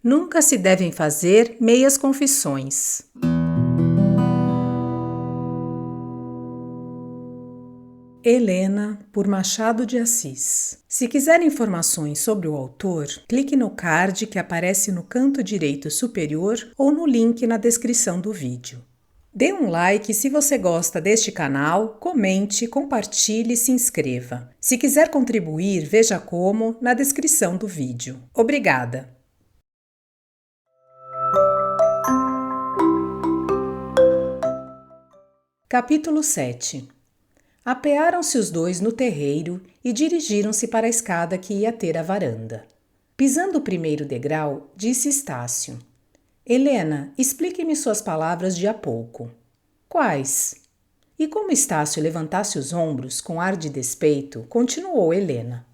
Nunca se devem fazer meias confissões. Helena, por Machado de Assis. Se quiser informações sobre o autor, clique no card que aparece no canto direito superior ou no link na descrição do vídeo. Dê um like se você gosta deste canal, comente, compartilhe e se inscreva. Se quiser contribuir, veja como na descrição do vídeo. Obrigada! Capítulo 7. Apearam-se os dois no terreiro e dirigiram-se para a escada que ia ter à varanda. Pisando o primeiro degrau, disse Estácio: Helena, explique-me suas palavras de há pouco. Quais? E como Estácio levantasse os ombros com ar de despeito, continuou Helena: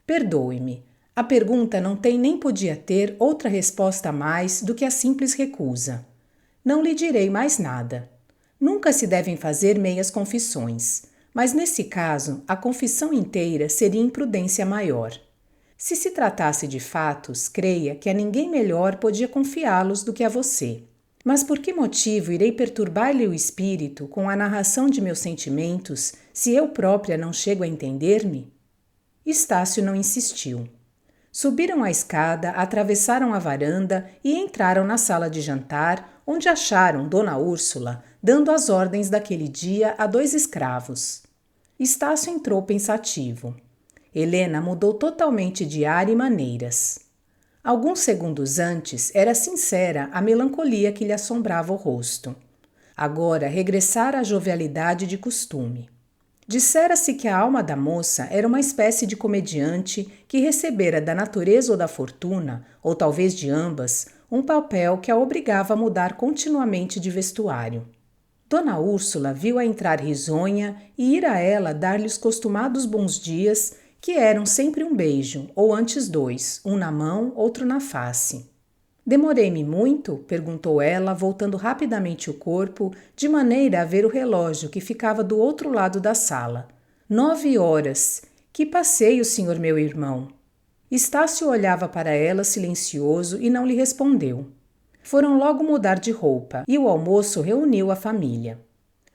Perdoe-me, a pergunta não tem nem podia ter outra resposta mais do que a simples recusa. Não lhe direi mais nada. Nunca se devem fazer meias confissões, mas nesse caso a confissão inteira seria imprudência maior. Se se tratasse de fatos, creia que a ninguém melhor podia confiá-los do que a você. Mas por que motivo irei perturbar-lhe o espírito com a narração de meus sentimentos, se eu própria não chego a entender-me? Estácio não insistiu. Subiram a escada, atravessaram a varanda e entraram na sala de jantar, onde acharam Dona Úrsula dando as ordens daquele dia a 2 escravos. Estácio entrou pensativo. Helena mudou totalmente de ar e maneiras. Alguns segundos antes era sincera a melancolia que lhe assombrava o rosto. Agora regressara à jovialidade de costume. Dissera-se que a alma da moça era uma espécie de comediante que recebera da natureza ou da fortuna, ou talvez de ambas, um papel que a obrigava a mudar continuamente de vestuário. Dona Úrsula viu-a entrar risonha e ir a ela dar-lhe os costumados bons dias, que eram sempre um beijo, ou antes 2, um na mão, outro na face. Demorei-me muito? Perguntou ela, voltando rapidamente o corpo, de maneira a ver o relógio que ficava do outro lado da sala. 9 horas. Que passeio, senhor meu irmão. Estácio olhava para ela silencioso e não lhe respondeu. Foram logo mudar de roupa e o almoço reuniu a família.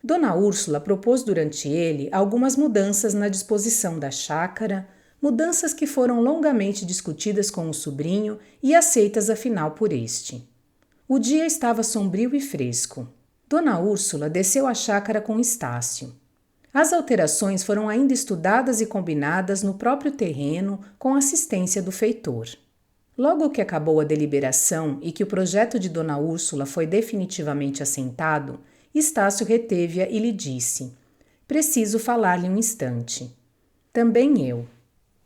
Dona Úrsula propôs durante ele algumas mudanças na disposição da chácara, mudanças que foram longamente discutidas com o sobrinho e aceitas afinal por este. O dia estava sombrio e fresco. Dona Úrsula desceu à chácara com Estácio. As alterações foram ainda estudadas e combinadas no próprio terreno com assistência do feitor. Logo que acabou a deliberação e que o projeto de Dona Úrsula foi definitivamente assentado, Estácio reteve-a e lhe disse: Preciso falar-lhe um instante. Também eu.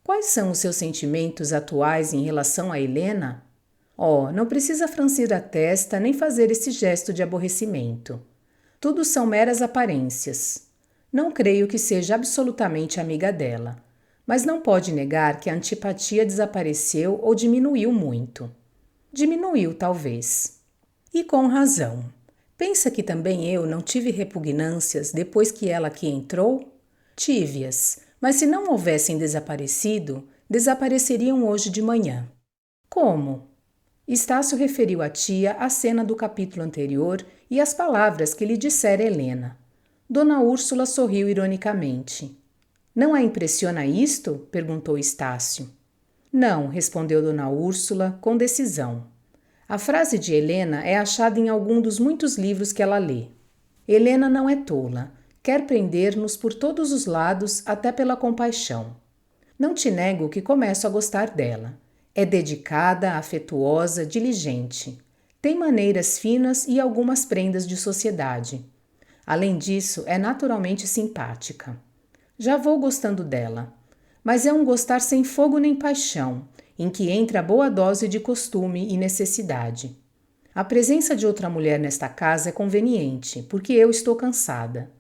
Quais são os seus sentimentos atuais em relação a Helena? Oh, não precisa francir a testa nem fazer esse gesto de aborrecimento. Tudo são meras aparências. Não creio que seja absolutamente amiga dela, mas não pode negar que a antipatia desapareceu ou diminuiu muito. Diminuiu, talvez. E com razão. Pensa que também eu não tive repugnâncias depois que ela aqui entrou? Tive-as. Mas se não houvessem desaparecido, desapareceriam hoje de manhã. Como? Estácio referiu à tia a cena do capítulo anterior e as palavras que lhe dissera Helena. Dona Úrsula sorriu ironicamente. Não a impressiona isto? Perguntou Estácio. Não, respondeu Dona Úrsula com decisão. A frase de Helena é achada em algum dos muitos livros que ela lê. Helena não é tola. Quer prender-nos por todos os lados, até pela compaixão. Não te nego que começo a gostar dela. É dedicada, afetuosa, diligente. Tem maneiras finas e algumas prendas de sociedade. Além disso, é naturalmente simpática. Já vou gostando dela. Mas é um gostar sem fogo nem paixão, em que entra boa dose de costume e necessidade. A presença de outra mulher nesta casa é conveniente, porque eu estou cansada.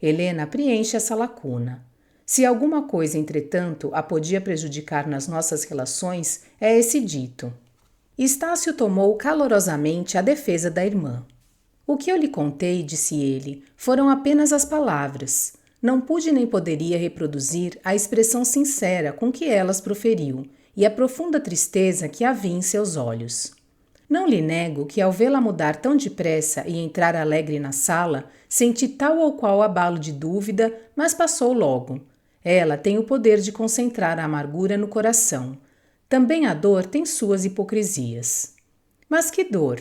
Helena preenche essa lacuna. Se alguma coisa, entretanto, a podia prejudicar nas nossas relações, é esse dito. Estácio tomou calorosamente a defesa da irmã. O que eu lhe contei, disse ele, foram apenas as palavras. Não pude nem poderia reproduzir a expressão sincera com que elas proferiu e a profunda tristeza que havia em seus olhos. Não lhe nego que, ao vê-la mudar tão depressa e entrar alegre na sala, senti tal ou qual abalo de dúvida, mas passou logo. Ela tem o poder de concentrar a amargura no coração. Também a dor tem suas hipocrisias. Mas que dor?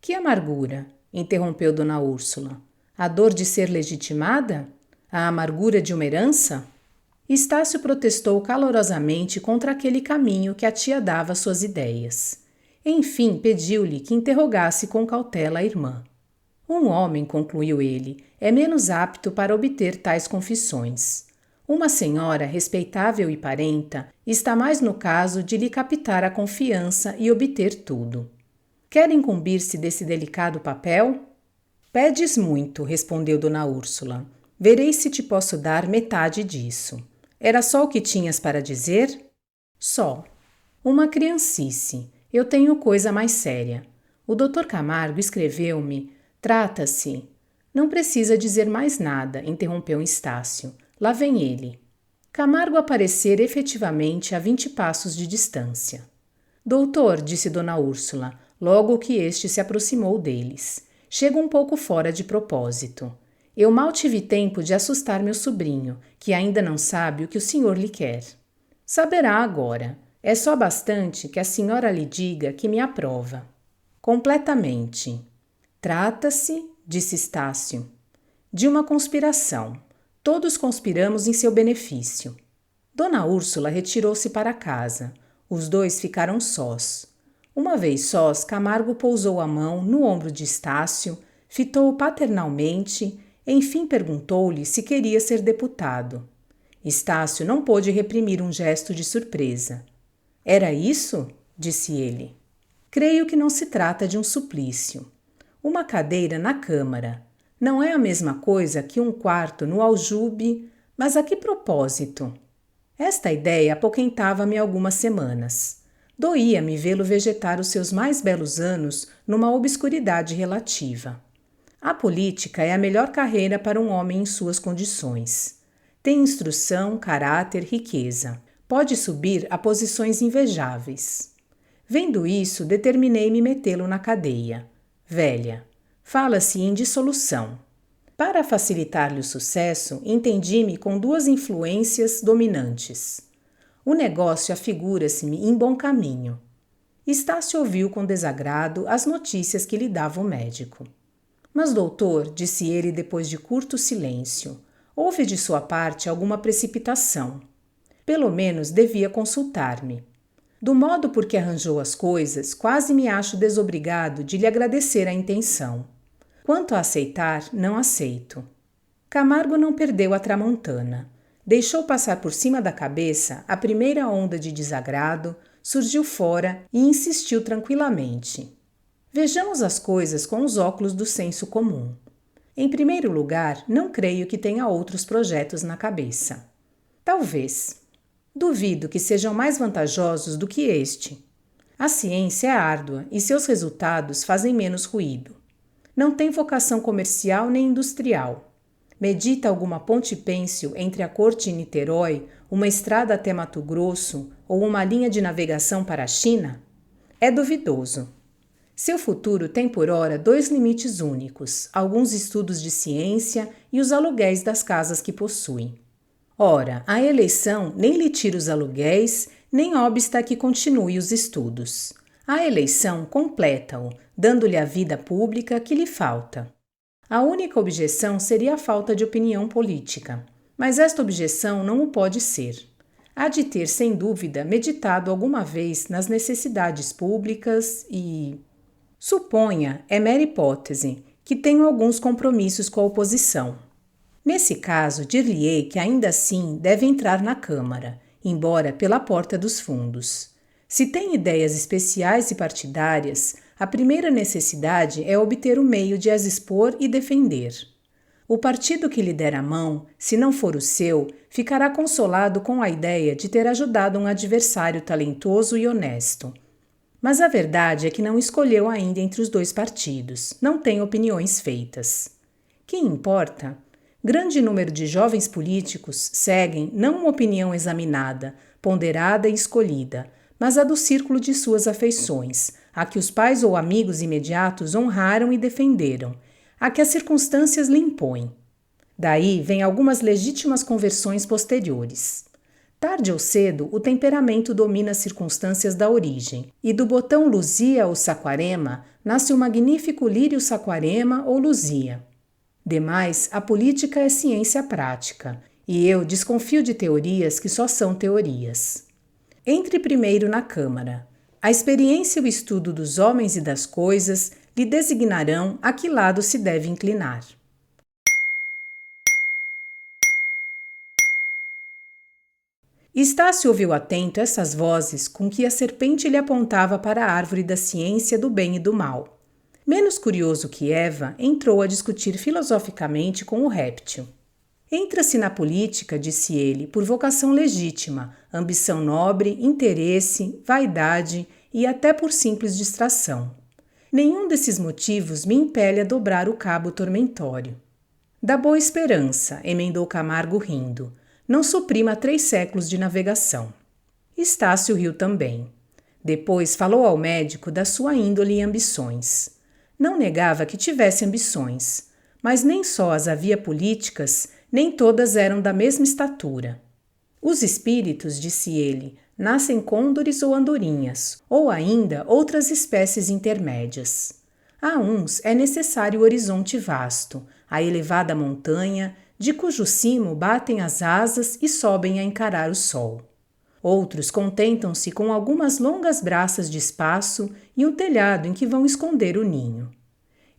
Que amargura? Interrompeu Dona Úrsula. A dor de ser legitimada? A amargura de uma herança? Estácio protestou calorosamente contra aquele caminho que a tia dava às suas ideias. Enfim, pediu-lhe que interrogasse com cautela a irmã. Um homem, concluiu ele, é menos apto para obter tais confissões. Uma senhora respeitável e parenta está mais no caso de lhe captar a confiança e obter tudo. Quer incumbir-se desse delicado papel? Pedes muito, respondeu Dona Úrsula. Verei se te posso dar metade disso. Era só o que tinhas para dizer? Só. Uma criancice. Eu tenho coisa mais séria. O Dr. Camargo escreveu-me. Trata-se. Não precisa dizer mais nada, interrompeu Estácio. Lá vem ele. Camargo aparecera efetivamente a 20 passos de distância. Doutor, disse Dona Úrsula, logo que este se aproximou deles. Chego um pouco fora de propósito. Eu mal tive tempo de assustar meu sobrinho, que ainda não sabe o que o senhor lhe quer. Saberá agora. É só bastante que a senhora lhe diga que me aprova. Completamente. Trata-se, disse Estácio, de uma conspiração. Todos conspiramos em seu benefício. Dona Úrsula retirou-se para casa. Os dois ficaram sós. Uma vez sós, Camargo pousou a mão no ombro de Estácio, fitou-o paternalmente, enfim perguntou-lhe se queria ser deputado. Estácio não pôde reprimir um gesto de surpresa. Era isso? Disse ele. Creio que não se trata de um suplício. Uma cadeira na Câmara. Não é a mesma coisa que um quarto no aljube, mas a que propósito? Esta ideia apoquentava-me algumas semanas. Doía-me vê-lo vegetar os seus mais belos anos numa obscuridade relativa. A política é a melhor carreira para um homem em suas condições. Tem instrução, caráter, riqueza. Pode subir a posições invejáveis. Vendo isso, determinei-me metê-lo na cadeia. Velha. Fala-se em dissolução. Para facilitar-lhe o sucesso, entendi-me com duas influências dominantes. O negócio afigura-se-me em bom caminho. Estácio ouviu com desagrado as notícias que lhe dava o médico. Mas, doutor, disse ele depois de curto silêncio, houve de sua parte alguma precipitação. Pelo menos devia consultar-me. Do modo por que arranjou as coisas, quase me acho desobrigado de lhe agradecer a intenção. Quanto a aceitar, não aceito. Camargo não perdeu a tramontana. Deixou passar por cima da cabeça a primeira onda de desagrado, surgiu fora e insistiu tranquilamente. Vejamos as coisas com os óculos do senso comum. Em primeiro lugar, não creio que tenha outros projetos na cabeça. Talvez. Duvido que sejam mais vantajosos do que este. A ciência é árdua e seus resultados fazem menos ruído. Não tem vocação comercial nem industrial. Medita alguma ponte pêncil entre a corte e Niterói, uma estrada até Mato Grosso ou uma linha de navegação para a China? É duvidoso. Seu futuro tem por ora 2 limites únicos, alguns estudos de ciência e os aluguéis das casas que possui. Ora, a eleição nem lhe tira os aluguéis, nem obsta que continue os estudos. A eleição completa-o, dando-lhe a vida pública que lhe falta. A única objeção seria a falta de opinião política, mas esta objeção não o pode ser. Há de ter, sem dúvida, meditado alguma vez nas necessidades públicas e... Suponha, é mera hipótese, que tenho alguns compromissos com a oposição. Nesse caso, dir-lhe-ei que ainda assim deve entrar na Câmara, embora pela porta dos fundos. Se tem ideias especiais e partidárias, a primeira necessidade é obter o meio de as expor e defender. O partido que lhe der a mão, se não for o seu, ficará consolado com a ideia de ter ajudado um adversário talentoso e honesto. Mas a verdade é que não escolheu ainda entre os 2 partidos, não tem opiniões feitas. Que importa? Grande número de jovens políticos seguem não uma opinião examinada, ponderada e escolhida, mas a do círculo de suas afeições, a que os pais ou amigos imediatos honraram e defenderam, a que as circunstâncias lhe impõem. Daí vêm algumas legítimas conversões posteriores. Tarde ou cedo, o temperamento domina as circunstâncias da origem, e do botão Luzia ou Saquarema nasce o magnífico lírio Saquarema ou Luzia. Demais, a política é ciência prática, e eu desconfio de teorias que só são teorias. Entre primeiro na Câmara. A experiência e o estudo dos homens e das coisas lhe designarão a que lado se deve inclinar. Estácio ouviu atento essas vozes com que a serpente lhe apontava para a árvore da ciência do bem e do mal. Menos curioso que Eva, entrou a discutir filosoficamente com o réptil. Entra-se na política, disse ele, por vocação legítima, ambição nobre, interesse, vaidade e até por simples distração. Nenhum desses motivos me impele a dobrar o cabo tormentório. Da boa esperança, emendou Camargo rindo, não suprima 3 séculos de navegação. Estácio riu também. Depois falou ao médico da sua índole e ambições. Não negava que tivesse ambições, mas nem só as havia políticas, nem todas eram da mesma estatura. Os espíritos, disse ele, nascem côndores ou andorinhas, ou ainda outras espécies intermédias. A uns é necessário o horizonte vasto, a elevada montanha, de cujo cimo batem as asas e sobem a encarar o sol. Outros contentam-se com algumas longas braças de espaço e um telhado em que vão esconder o ninho.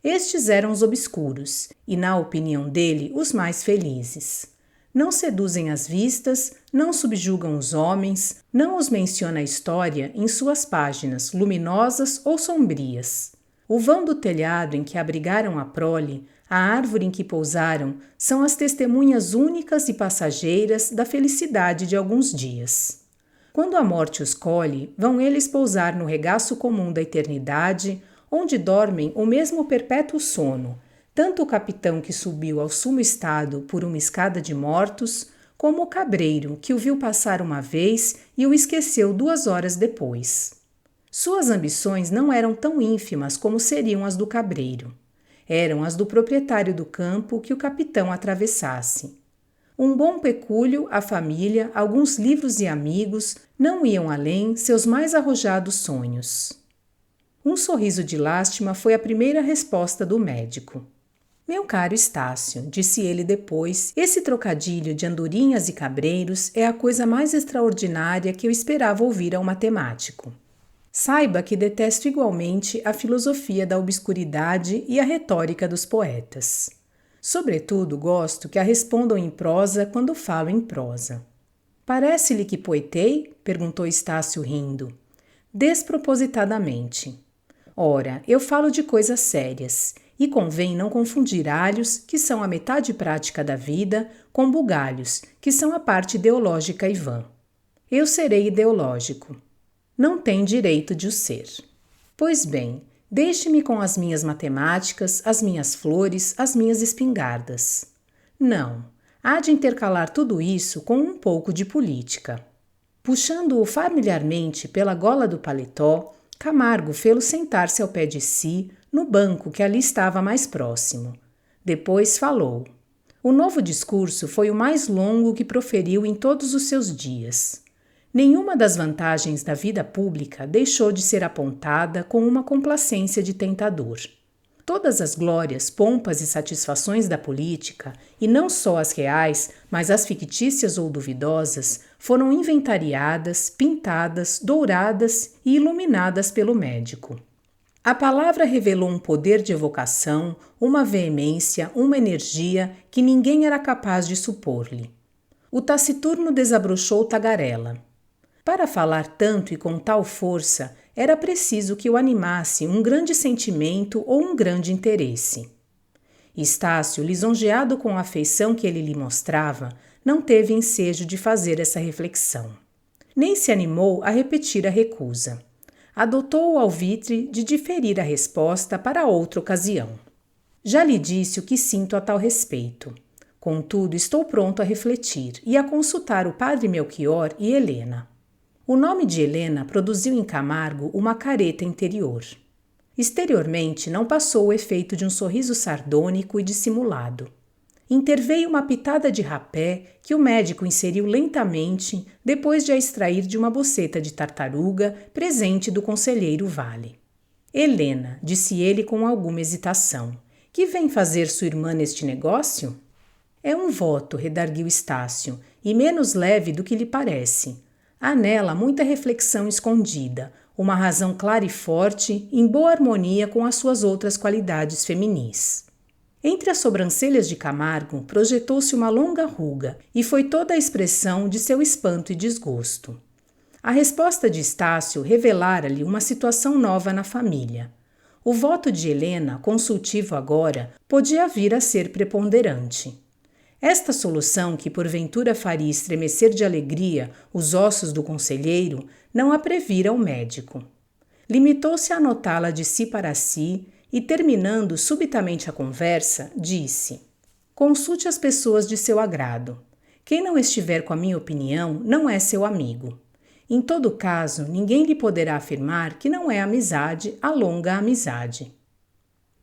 Estes eram os obscuros, e, na opinião dele, os mais felizes. Não seduzem as vistas, não subjugam os homens, não os menciona a história em suas páginas, luminosas ou sombrias. O vão do telhado em que abrigaram a prole, a árvore em que pousaram, são as testemunhas únicas e passageiras da felicidade de alguns dias. Quando a morte os colhe, vão eles pousar no regaço comum da eternidade, onde dormem o mesmo perpétuo sono, tanto o capitão que subiu ao sumo estado por uma escada de mortos, como o cabreiro que o viu passar uma vez e o esqueceu 2 horas depois. Suas ambições não eram tão ínfimas como seriam as do cabreiro. Eram as do proprietário do campo que o capitão atravessasse. Um bom pecúlio, a família, alguns livros e amigos não iam além seus mais arrojados sonhos. Um sorriso de lástima foi a primeira resposta do médico. Meu caro Estácio, disse ele depois, esse trocadilho de andorinhas e cabreiros é a coisa mais extraordinária que eu esperava ouvir a um matemático. Saiba que detesto igualmente a filosofia da obscuridade e a retórica dos poetas. Sobretudo, gosto que a respondam em prosa quando falo em prosa. Parece-lhe que poetei? Perguntou Estácio rindo. Despropositadamente. Ora, eu falo de coisas sérias, e convém não confundir alhos, que são a metade prática da vida, com bugalhos, que são a parte ideológica e vã. Eu serei ideológico. Não tem direito de o ser. Pois bem, deixe-me com as minhas matemáticas, as minhas flores, as minhas espingardas. Não, há de intercalar tudo isso com um pouco de política. Puxando-o familiarmente pela gola do paletó, Camargo fê-lo sentar-se ao pé de si, no banco que ali estava mais próximo. Depois falou. O novo discurso foi o mais longo que proferiu em todos os seus dias. Nenhuma das vantagens da vida pública deixou de ser apontada com uma complacência de tentador. Todas as glórias, pompas e satisfações da política, e não só as reais, mas as fictícias ou duvidosas, foram inventariadas, pintadas, douradas e iluminadas pelo médico. A palavra revelou um poder de evocação, uma veemência, uma energia que ninguém era capaz de supor-lhe. O taciturno desabrochou tagarela. Para falar tanto e com tal força, era preciso que o animasse um grande sentimento ou um grande interesse. Estácio, lisonjeado com a afeição que ele lhe mostrava, não teve ensejo de fazer essa reflexão. Nem se animou a repetir a recusa. Adotou o alvitre de diferir a resposta para outra ocasião. Já lhe disse o que sinto a tal respeito. Contudo, estou pronto a refletir e a consultar o padre Melchior e Helena. O nome de Helena produziu em Camargo uma careta interior. Exteriormente, não passou o efeito de um sorriso sardônico e dissimulado. Interveio uma pitada de rapé que o médico inseriu lentamente depois de a extrair de uma boceta de tartaruga presente do conselheiro Vale. Helena, disse ele com alguma hesitação, que vem fazer sua irmã neste negócio? É um voto, redarguiu Estácio, e menos leve do que lhe parece. Há nela muita reflexão escondida, uma razão clara e forte, em boa harmonia com as suas outras qualidades feminis. Entre as sobrancelhas de Camargo projetou-se uma longa ruga e foi toda a expressão de seu espanto e desgosto. A resposta de Estácio revelara-lhe uma situação nova na família. O voto de Helena, consultivo agora, podia vir a ser preponderante. Esta solução, que porventura faria estremecer de alegria os ossos do conselheiro, não a previra o médico. Limitou-se a anotá-la de si para si e, terminando subitamente a conversa, disse: consulte as pessoas de seu agrado. Quem não estiver com a minha opinião não é seu amigo. Em todo caso, ninguém lhe poderá afirmar que não é amizade a longa amizade.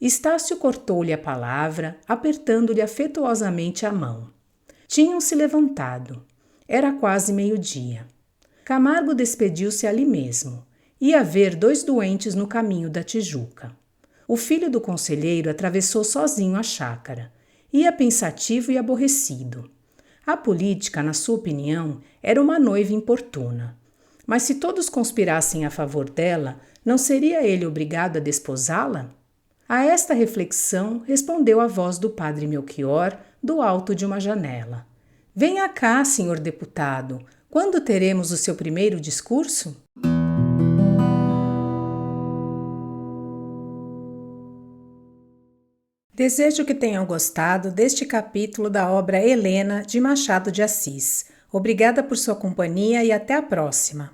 Estácio cortou-lhe a palavra, apertando-lhe afetuosamente a mão. Tinham-se levantado. Era quase meio-dia. Camargo despediu-se ali mesmo. Ia ver 2 doentes no caminho da Tijuca. O filho do conselheiro atravessou sozinho a chácara. Ia pensativo e aborrecido. A política, na sua opinião, era uma noiva importuna. Mas se todos conspirassem a favor dela, não seria ele obrigado a desposá-la? A esta reflexão respondeu a voz do padre Melchior do alto de uma janela. Venha cá, senhor deputado. Quando teremos o seu primeiro discurso? Desejo que tenham gostado deste capítulo da obra Helena, de Machado de Assis. Obrigada por sua companhia e até a próxima.